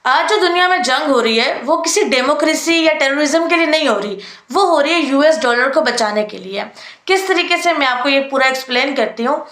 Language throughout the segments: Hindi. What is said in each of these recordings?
आज जो दुनिया में जंग हो रही है वो किसी डेमोक्रेसी या टेररिज्म के लिए नहीं हो रही, वो हो रही है यूएस डॉलर को बचाने के लिए। किस तरीके से, मैं आपको ये पूरा एक्सप्लेन करती हूँ।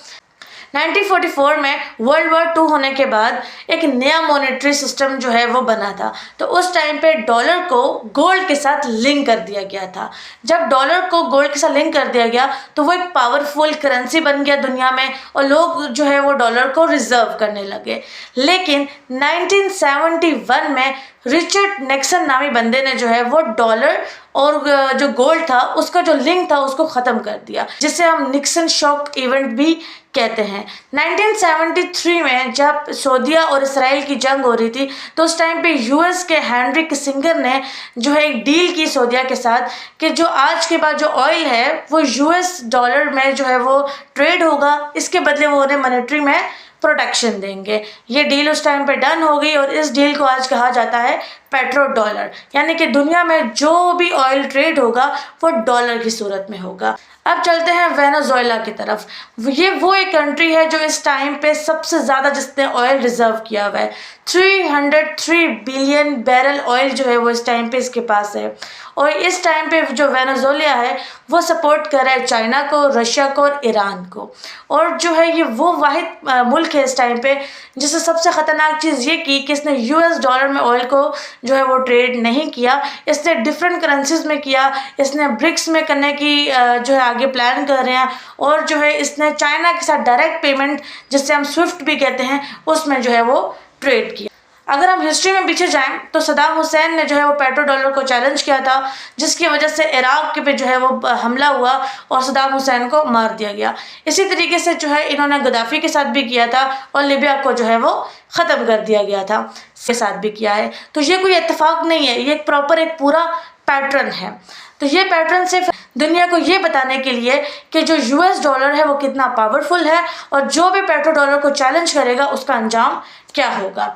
1944 में वर्ल्ड वॉर 2 होने के बाद एक नया मॉनेटरी सिस्टम जो है वो बना था। तो उस टाइम पे डॉलर को गोल्ड के साथ लिंक कर दिया गया था। जब डॉलर को गोल्ड के साथ लिंक कर दिया गया तो वो एक पावरफुल करेंसी बन गया दुनिया में, और लोग जो है वो डॉलर को रिजर्व करने लगे। लेकिन 1971 में रिचर्ड निक्सन नामी बंदे ने जो है वो डॉलर और जो गोल्ड था उसका जो लिंक था उसको ख़त्म कर दिया, जिसे हम निक्सन शॉक इवेंट भी कहते हैं। 1973 में जब सऊदीया और इसराइल की जंग हो रही थी तो उस टाइम पे यूएस के हेनरी किसिंगर ने जो है एक डील की सऊदीया के साथ कि जो आज के बाद जो ऑयल है वो यूएस डॉलर में जो है वो ट्रेड होगा, इसके बदले वो उन्हें मॉनेटरी में प्रोटेक्शन देंगे। ये डील उस टाइम पे डन हो गई और इस डील को आज कहा जाता है पेट्रो डॉलर, यानी कि दुनिया में जो भी ऑयल ट्रेड होगा वो डॉलर की सूरत में होगा। अब चलते हैं वेनेजुएला की तरफ। ये वो एक कंट्री है जो इस टाइम पे सबसे ज़्यादा जिसने ऑयल रिजर्व किया हुआ है। 303 बिलियन बैरल ऑयल जो है वो इस टाइम पे इसके पास है। और इस टाइम पे जो वेनेजुएला है वो सपोर्ट कर रहा है चाइना को, रशिया को और ईरान को। और जो है ये वो वाहिद मुल्क है इस टाइम पे जिससे सबसे ख़तरनाक चीज़ ये की कि इसने यूएस डॉलर में ऑयल को जो है वो ट्रेड नहीं किया, इसने डिफरेंट करेंसीज में किया। इसने ब्रिक्स में करने की जो है आगे प्लान कर रहे हैं, और जो है इसने चाइना के साथ डायरेक्ट पेमेंट जिससे हम स्विफ्ट भी कहते हैं उसमें जो है वो ट्रेड किया। अगर हम हिस्ट्री में पीछे जाएं तो सद्दाम हुसैन ने जो है वो पेट्रो डॉलर को चैलेंज किया था, जिसकी वजह से इराक के पे जो है वो हमला हुआ और सद्दाम हुसैन को मार दिया गया। इसी तरीके से जो है इन्होंने गद्दाफी के साथ भी किया था और लिबिया को जो है वो ख़त्म कर दिया गया था, के साथ भी किया है। तो ये कोई इत्तेफाक नहीं है, ये एक प्रॉपर एक पूरा पैटर्न है। तो ये पैटर्न सिर्फ दुनिया को ये बताने के लिए कि जो यूएस डॉलर है वो कितना पावरफुल है और जो भी पेट्रो डॉलर को चैलेंज करेगा उसका अंजाम क्या होगा।